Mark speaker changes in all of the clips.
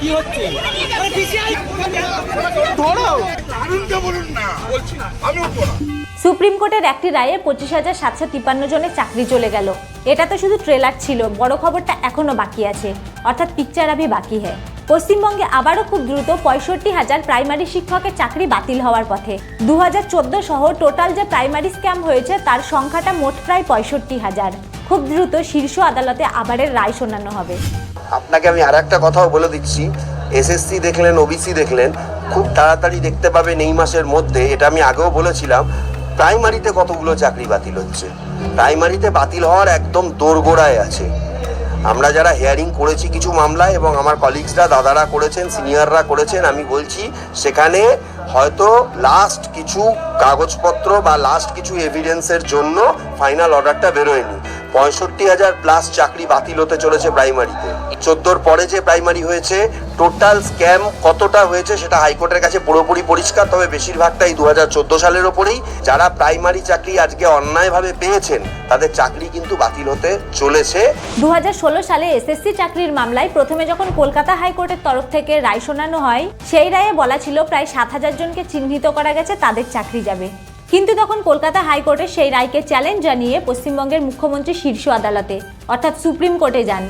Speaker 1: কি হচ্ছে?
Speaker 2: সুপ্রিম কোর্টের একটি রায়ে 25,753 জনের চাকরি চলে গেল। এটা তো শুধু ট্রেলার ছিল, বড় খবরটা এখনো বাকি আছে, অর্থাৎ পিকচার আভি বাকি হ্যায়। পশ্চিমবঙ্গে আবারও খুব দ্রুত 65,000 প্রাইমারি শিক্ষকের চাকরি বাতিল হওয়ার পথে। 2014 সহ টোটাল যে প্রাইমারি স্ক্যাম হয়েছে তার সংখ্যাটা মোট প্রায় 65,000। খুব দ্রুত শীর্ষ আদালতে আবারের রায় শোনানো হবে।
Speaker 3: আপনাকে আমি আর একটা কথাও বলে দিচ্ছি, এসএসসি দেখলেন, ওবিসি দেখলেন, খুব তাড়াতাড়ি দেখতে পাবেন এই মাসের মধ্যে। এটা আমি আগেও বলেছিলাম, প্রাইমারিতে কতগুলো চাকরি বাতিল হচ্ছে। প্রাইমারিতে বাতিল হওয়ার একদম দোরগোড়ায় আছে। আমরা যারা হিয়ারিং করেছি কিছু মামলায়, এবং আমার কলিগসরা, দাদারা করেছেন, সিনিয়ররা করেছেন, আমি বলছি সেখানে হয়তো লাস্ট কিছু কাগজপত্র বা লাস্ট কিছু এভিডেন্সের জন্য ফাইনাল অর্ডারটা বেরোয়নি। 65,000 প্লাস চাকরি বাতিল হতে চলেছে প্রাইমারিতে। 14 পরে যে প্রাইমারি হয়েছে, টোটাল স্ক্যাম কতটা হয়েছে সেটা হাইকোর্টের কাছে পুরোপুরি পরিষ্কার। তবে বেশিরভাগটাই 2014 সালের ওপরেই। যারা প্রাইমারি চাকরি আজকে অন্যায়ভাবে পেয়েছেন তাদের চাকরি কিন্তু বাতিল হতে চলেছে।
Speaker 2: 2016 সালে এসএসসি চাকরির মামলায় প্রথমে যখন কলকাতা হাইকোর্টের তরফ থেকে রায় শোনানো হয়, সেই রায়ে বলা ছিল প্রায় 7,000 জনকে চিহ্নিত করা গেছে, তাদের চাকরি যাবে। কিন্তু তখন কলকাতা হাইকোর্টে সেই রায়কে চ্যালেঞ্জ জানিয়ে পশ্চিমবঙ্গের মুখ্যমন্ত্রী শীর্ষ আদালতে অর্থাৎ সুপ্রিম কোর্টে যান।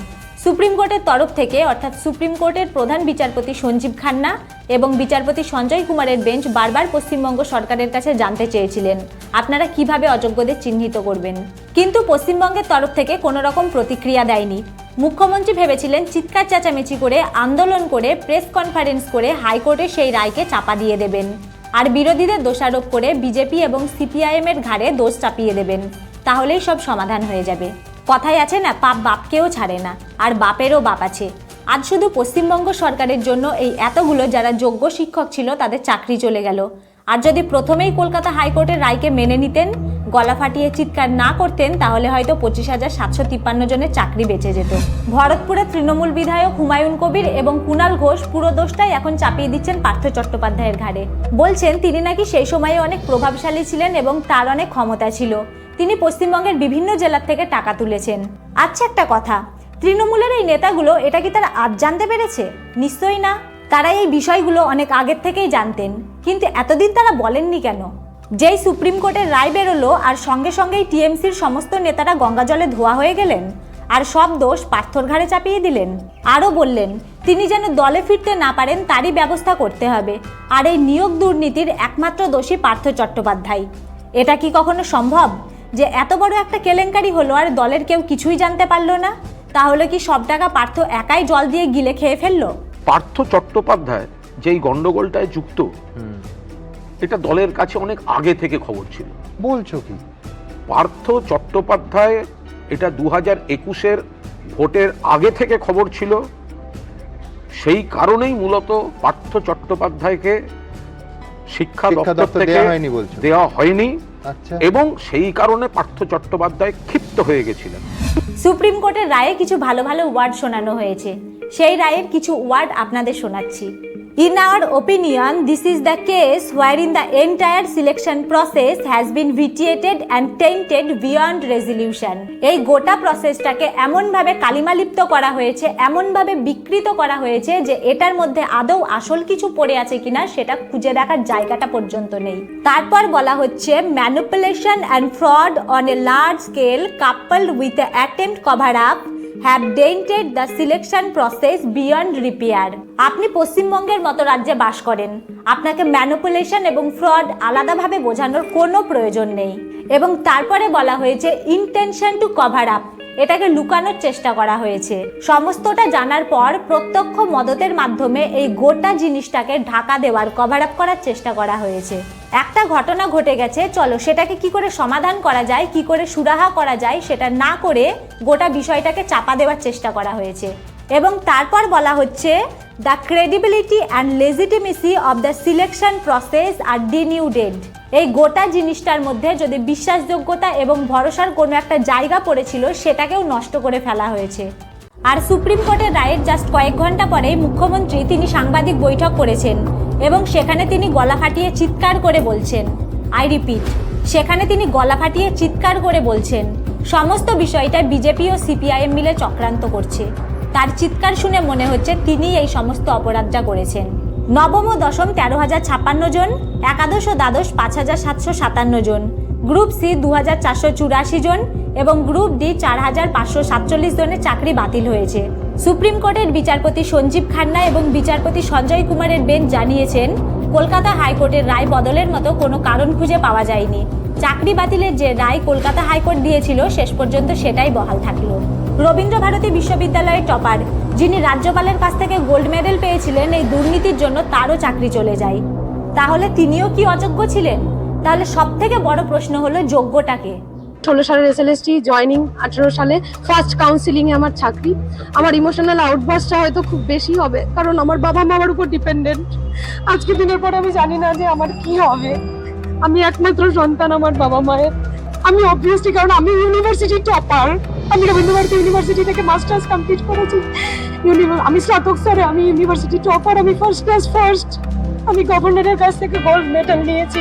Speaker 2: সুপ্রিম কোর্টের তরফ থেকে অর্থাৎ সুপ্রিম কোর্টের প্রধান বিচারপতি সঞ্জীব খান্না এবং বিচারপতি সঞ্জয় কুমারের বেঞ্চ বারবার পশ্চিমবঙ্গ সরকারের কাছে জানতে চেয়েছিলেন আপনারা কিভাবে অযোগ্যদের চিহ্নিত করবেন। কিন্তু পশ্চিমবঙ্গের তরফ থেকে কোনো রকম প্রতিক্রিয়া দেয়নি। মুখ্যমন্ত্রী ভেবেছিলেন চিৎকার চেঁচামেচি করে, আন্দোলন করে, প্রেস কনফারেন্স করে হাইকোর্টে সেই রায়কে চাপা দিয়ে দেবেন, আর বিরোধীদের দোষারোপ করে বিজেপি এবং সিপিআইএম এর ঘাড়ে দোষ চাপিয়ে দেবেন। তাহলেই সব সমাধান হয়ে যাবে। কথাই আছে না, পাপ বাপকেও ছাড়ে না, আর বাপেরও বাপ আছে। আজ শুধু পশ্চিমবঙ্গ সরকারের জন্য এই এতগুলো যারা যোগ্য শিক্ষক ছিল তাদের চাকরি চলে গেল। আর যদি প্রথমেই কলকাতা হাইকোর্টের রায়কে মেনে নিতেন, গলা ফাটিয়ে চিৎকার না করতেন, তাহলে হয়তো 25,753 জনের চাকরি বেঁচে যেত। ভরতপুরের তৃণমূল বিধায়ক হুমায়ুন কবির এবং কুণাল ঘোষ পুরো দোষটাই এখন চাপিয়ে দিচ্ছেন পার্থ চট্টোপাধ্যায়ের ঘাড়ে। বলছেন তিনি নাকি সেই সময়ে অনেক প্রভাবশালী ছিলেন এবং তার অনেক ক্ষমতা ছিল, তিনি পশ্চিমবঙ্গের বিভিন্ন জেলা থেকে টাকা তুলেছেন। আচ্ছা, একটা কথা, তৃণমূলের এই নেতাগুলো এটা কি তারা আজ জানতে পেরেছে? নিশ্চয়ই না। তারা এই বিষয়গুলো অনেক আগের থেকেই জানতেন, কিন্তু এতদিন তারা বলেননি কেন? যেই সুপ্রিম কোর্টের রায় বেরোলো আর সঙ্গে সঙ্গেই টিএমসির সমস্ত নেতারা গঙ্গা জলে ধোয়া হয়ে গেলেন আর সব দোষ পার্থর ঘাড়ে চাপিয়ে দিলেন। আরও বললেন তিনি যেন দলে ফিরতে না পারেন তারই ব্যবস্থা করতে হবে, আর এই নিয়োগ দুর্নীতির একমাত্র দোষী পার্থ চট্টোপাধ্যায়। এটা কি কখনো সম্ভব যে এত বড় একটা কেলেঙ্কারি হলো আর দলের কেউ কিছুই জানতে পারলো না? তাহলে কি সব টাকা পার্থ একাই জল দিয়ে গিলে খেয়ে ফেললো?
Speaker 4: পার্থ চট্টোপাধ্যায় যেই গন্ডগোলটায় যুক্ত, এটা দলের কাছে অনেক আগে থেকে খবর ছিল।
Speaker 5: বলছো কি?
Speaker 4: পার্থ চট্টোপাধ্যায়, এটা 2021-এর ভোটের আগে থেকে খবর ছিল। সেই কারণেই মূলত পার্থ চট্টোপাধ্যায়কে শিক্ষা দপ্তর থেকে দেওয়া হয়নি।
Speaker 5: আচ্ছা।
Speaker 4: এবং সেই কারণে পার্থ চট্টোপাধ্যায় ক্ষিপ্ত হয়ে গেছিলেন।
Speaker 2: সুপ্রিম কোর্টের রায়ে কিছু ভালো ভালো ওয়ার্ড শোনানো হয়েছে, সেই রায়ের কিছু ওয়ার্ড আপনাদের শোনাচ্ছি। In our opinion, this is the case wherein the entire selection process has been vitiated and tainted beyond resolution. এই গোটা প্রসেসটাকে এমনভাবে কালিমালিপ্ত করা হয়েছে, এমনভাবে বিকৃত করা হয়েছে যে এটার মধ্যে আদৌ আসল কিছু পড়ে আছে কিনা সেটা খুঁজে দেখার জায়গাটা পর্যন্ত নেই। তারপর বলা হচ্ছে manipulation and fraud on a large scale coupled with the attempt cover up have dented the selection process beyond repair. আপনি পশ্চিমবঙ্গের মতো রাজ্যে বাস করেন, আপনাকে ম্যানিপুলেশন এবং ফ্রড আলাদাভাবে বোঝানোর কোনো প্রয়োজন নেই। এবং তারপরে বলা হয়েছে ইন্টেনশন টু কভার আপ, এটাকে লুকানোর চেষ্টা করা হয়েছে। সমস্তটা জানার পর প্রত্যক্ষ মদতের মাধ্যমে এই গোটা জিনিসটাকে ঢাকা দেওয়ার, কভার আপ করার চেষ্টা করা হয়েছে। একটা ঘটনা ঘটে গেছে, চলো সেটাকে কি করে সমাধান করা যায়, কি করে সুরাহা করা যায়, সেটা না করে গোটা বিষয়টাকে চাপা দেওয়ার চেষ্টা করা হয়েছে। এবং তারপর বলা হচ্ছে the credibility and legitimacy of the selection process are denuded. এই গোটা জিনিসটার মধ্যে যদি বিশ্বাসযোগ্যতা এবং ভরসার কোনো একটা জায়গা পড়েছিল সেটাকেও নষ্ট করে ফেলা হয়েছে। আর সুপ্রিম কোর্টের রায়ের জাস্ট কয়েক ঘন্টা পরেই মুখ্যমন্ত্রী তিনি সাংবাদিক বৈঠক করেছেন এবং সেখানে তিনি গলা ফাটিয়ে চিৎকার করে বলছেন, আই রিপিট, সেখানে তিনি গলা ফাটিয়ে চিৎকার করে বলছেন সমস্ত বিষয়টা বিজেপি ও সিপিআইএম মিলে চক্রান্ত করছে। তার চিৎকার শুনে মনে হচ্ছে তিনিই এই সমস্ত অপরাধটা করেছেন। নবম ও দশম 13,056 জন, একাদশ ও দ্বাদশ 5,757 জন, গ্রুপ সি 2,484 জন এবং গ্রুপ ডি 4,547 জনের চাকরি বাতিল হয়েছে। সুপ্রিম কোর্টের বিচারপতি সঞ্জীব খান্না এবং বিচারপতি সঞ্জয় কুমারের বেঞ্চ জানিয়েছেন, কলকাতা হাইকোর্টের রায় বদলের মতো কোনো কারণ খুঁজে পাওয়া যায়নি। চাকরি বাতিলের যে রায় কলকাতা হাইকোর্ট দিয়েছিল শেষ পর্যন্ত সেটাই বহাল থাকলো। রবীন্দ্রভারতী বিশ্ববিদ্যালয়ের টপার, যিনি রাজ্যপালের কাছ থেকে গোল্ড মেডেল পেয়েছিলেন, এই দুর্নীতির জন্য তারও চাকরি চলে যায়। তাহলে তিনিও কি অযোগ্য ছিলেন? তাহলে সব থেকে বড় প্রশ্ন হলো যোগ্যটাকে।
Speaker 1: 16 সালের এসএলএসটি জয়েনিং, 18 সালে ফার্স্ট কাউন্সিলিং এ আমার চাকরি। আমার ইমোশনাল আউটবার্স্টটা হয়তো খুব বেশি হবে, কারণ আমার বাবা মা আমার উপর ডিপেন্ডেন্ট। আজকে দিনের পর আমি জানি না যে আমার কি হবে। আমি একমাত্র সন্তান আমার বাবা মায়ের। আমি অবভিয়াসলি, কারণ আমি ইউনিভার্সিটি টপার, আমি রবীন্দ্রভারতী ইউনিভার্সিটি থেকে মাস্টার্স কমপ্লিট করেছি। আমি স্নাতক স্তরে আমি ইউনিভার্সিটি টপার, আমি ফার্স্ট ক্লাস ফার্স্ট, আমি গভর্নরের কাছ থেকে গোল্ড মেডেল নিয়েছি।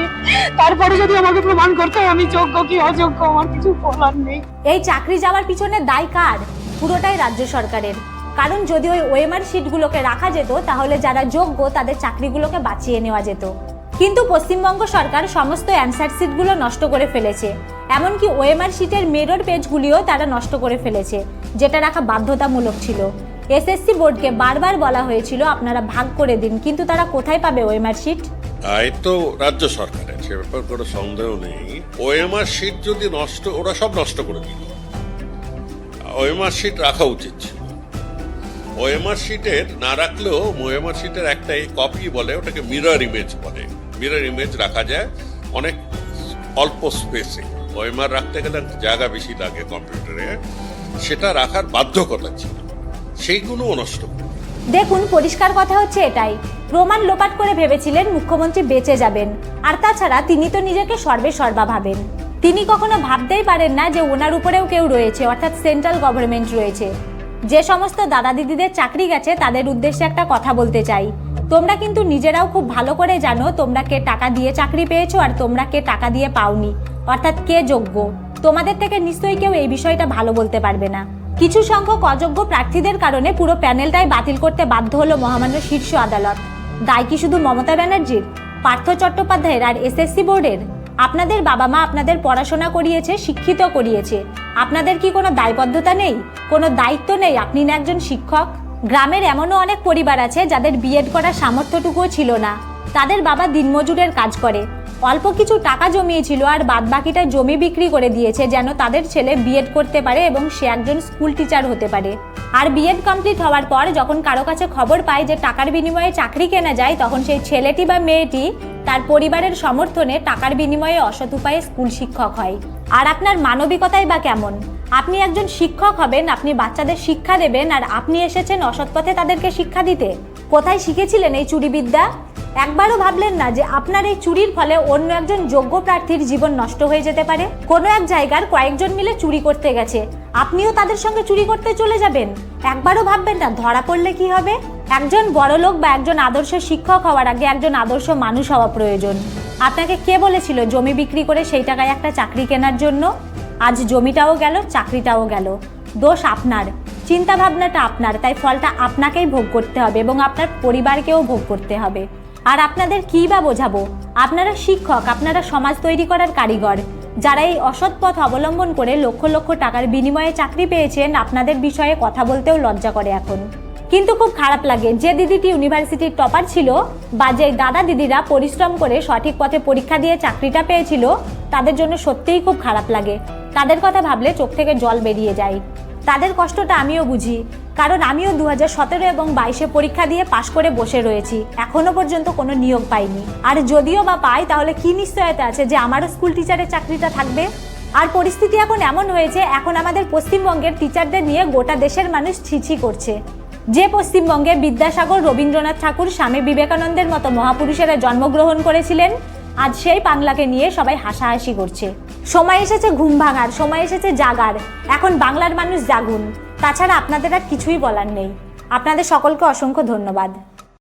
Speaker 1: তারপরে যদি আমাকে প্রমাণ করতে হয় আমি যোগ্য কি অযোগ্য, আমার কিছু বলার নেই।
Speaker 2: এই চাকরি যাওয়ার পিছনে দায় কার? পুরোটাই রাজ্য সরকারের। কারণ যদি ওই ওএমআর শিটগুলোকে রাখা যেত তাহলে যারা যোগ্য তাদের চাকরিগুলোকে বাঁচিয়ে নেওয়া যেত। কিন্তু পশ্চিমবঙ্গ সরকার সমস্ত অ্যানসার শিটগুলো নষ্ট করে ফেলেছে। এমনকি ওএমআর শিটের মিরর পেজগুলিও তারা নষ্ট করে ফেলেছে, যেটা রাখা বাধ্যতামূলক ছিল। এসএসসি বোর্ডকে বারবার বলা হয়েছিল আপনারা ভাগ করে দিন, কিন্তু তারা কোথায় পাবে ওএমআর শিট?
Speaker 5: দায় তো রাজ্য সরকারের, সে ব্যাপার কোনো সন্দেহ নেই। ওএমআর শিট যদি নষ্ট, ওরা সব নষ্ট করে দিল। ওএমআর শিট রাখা উচিত ছিল। ওএমআর শিটের না রাখলেও ওএমআর শিটের একটা কপি বলে, ওটাকে মিরর ইমেজ বলে। মিরর ইমেজ রাখা যায় অনেক অল্প স্পেসে। ওএমআর রাখতে গেলে জায়গা বেশি লাগে কম্পিউটারে, সেটা রাখার বাধ্যকতা ছিল, সেইগুলোও নষ্ট করে।
Speaker 2: দেখুন, পরিষ্কার কথা হচ্ছে এটাই, প্রমাণ লোপাট করে ভেবেছিলেন মুখ্যমন্ত্রী বেঁচে যাবেন। আর তাছাড়া তিনি তো নিজেকে সর্বে সর্বা ভাবেন। তিনি কখনো ভাবতেই পারেন না যে ওনার উপরেও কেউ রয়েছে, অর্থাৎ সেন্ট্রাল গভর্নমেন্ট রয়েছে। যে সমস্ত দাদা দিদিদের চাকরি গেছে তাদের উদ্দেশ্যে একটা কথা বলতে চাই। তোমরা কিন্তু নিজেরাও খুব ভালো করে জানো তোমরা কে টাকা দিয়ে চাকরি পেয়েছো আর তোমরা কে টাকা দিয়ে পাওনি, অর্থাৎ কে যোগ্য। তোমাদের থেকে নিশ্চয়ই কেউ এই বিষয়টা ভালো বলতে পারবে না। কিছু সংখ্যক অযোগ্য প্রার্থীদের কারণে পুরো প্যানেলটাই বাতিল করতে বাধ্য হলো মহামান্য শীর্ষ আদালত। দায় কি শুধু মমতা ব্যানার্জির, পার্থ চট্টোপাধ্যায়ের আর এসএসসি বোর্ডের? আপনাদের বাবা মা আপনাদের পড়াশোনা করিয়েছে, শিক্ষিত করিয়েছে। আপনাদের কি কোনো দায়বদ্ধতা নেই, কোনো দায়িত্ব নেই? আপনি না একজন শিক্ষক? গ্রামের এমনও অনেক পরিবার আছে যাদের বিএড করার সামর্থ্যটুকুও ছিল না। তাদের বাবা দিনমজুরের কাজ করে, অল্প কিছু টাকা জমিয়েছিল আর বাদবাকিটা জমি বিক্রি করে দিয়েছে যেন তাদের ছেলে বিএড করতে পারে এবং সে একজন স্কুল টিচার হতে পারে। আর বিএড কমপ্লিট হওয়ার পর যখন কারো কাছে খবর পায় যে টাকার বিনিময়ে চাকরি কেনা যায়, তখন সেই ছেলেটি বা মেয়েটি তার পরিবারের সমর্থনে টাকার বিনিময়ে অসৎ উপায়ে স্কুল শিক্ষক হয়। আর আপনার মানবিকতাই বা কেমন? আপনি একজন শিক্ষক হবেন, আপনি বাচ্চাদের শিক্ষা দেবেন, আর আপনি এসেছেন অসৎ পথে তাদেরকে শিক্ষা দিতে। কোথায় শিখেছিলেন এই চুরিবিদ্যা? একবারও ভাবলেন না যে আপনার এই চুরির ফলে অন্য একজন যোগ্য প্রার্থীর জীবন নষ্ট হয়ে যেতে পারে? কোনো এক জায়গার কয়েকজন মিলে চুরি করতে গেছে, আপনিও তাদের সঙ্গে চুরি করতে চলে যাবেন? একবারও ভাববেন না ধরা পড়লে কি হবে? একজন বড়লোক বা একজন আদর্শ শিক্ষক হওয়ার আগে একজন আদর্শ মানুষ হওয়া প্রয়োজন। আপনাকে কে বলেছিল জমি বিক্রি করে সেই টাকায় একটা চাকরি কেনার জন্য? আজ জমিটাও গেল, চাকরিটাও গেল। দোষ আপনার, চিন্তা ভাবনাটা আপনার, তাই ফলটা আপনাকেই ভোগ করতে হবে এবং আপনার পরিবারকেও ভোগ করতে হবে। আর আপনাদের কী বা বোঝাবো? আপনারা শিক্ষক, আপনারা সমাজ তৈরি করার কারিগর। যারা এই অসৎ পথ অবলম্বন করে লক্ষ লক্ষ টাকার বিনিময়ে চাকরি পেয়েছেন, আপনাদের বিষয়ে কথা বলতেও লজ্জা করে এখন। কিন্তু খুব খারাপ লাগে, যে দিদিটি ইউনিভার্সিটির টপার ছিল বা যে দাদা দিদিরা পরিশ্রম করে সঠিক পথে পরীক্ষা দিয়ে চাকরিটা পেয়েছিল, তাদের জন্য সত্যিই খুব খারাপ লাগে। তাদের কথা ভাবলে চোখ থেকে জল বেরিয়ে যায়। তাদের কষ্টটা আমিও বুঝি, কারণ আমিও 2017 এবং 22-এ পরীক্ষা দিয়ে পাশ করে বসে রয়েছি, এখনো পর্যন্ত কোনো নিয়োগ পাইনি। আর যদিও বা পাই, তাহলে কি নিশ্চয়তা আছে যে আমারও স্কুল টিচারের চাকরিটা থাকবে? আর পরিস্থিতি এখন এমন হয়েছে, এখন আমাদের পশ্চিমবঙ্গের টিচারদের নিয়ে গোটা দেশের মানুষ ছিছি করছে। যে পশ্চিমবঙ্গে বিদ্যাসাগর, রবীন্দ্রনাথ ঠাকুর, স্বামী বিবেকানন্দের মতো মহাপুরুষেরা জন্মগ্রহণ করেছিলেন, আজ সেই বাংলাকে নিয়ে সবাই হাসাহাসি করছে। সময় এসেছে ঘুম ভাঙার, সময় এসেছে জাগার। এখন বাংলার মানুষ জাগুন, তাছাড়া আপনাদের আর কিছুই বলার নেই। আপনাদের সকলকে অসংখ্য ধন্যবাদ।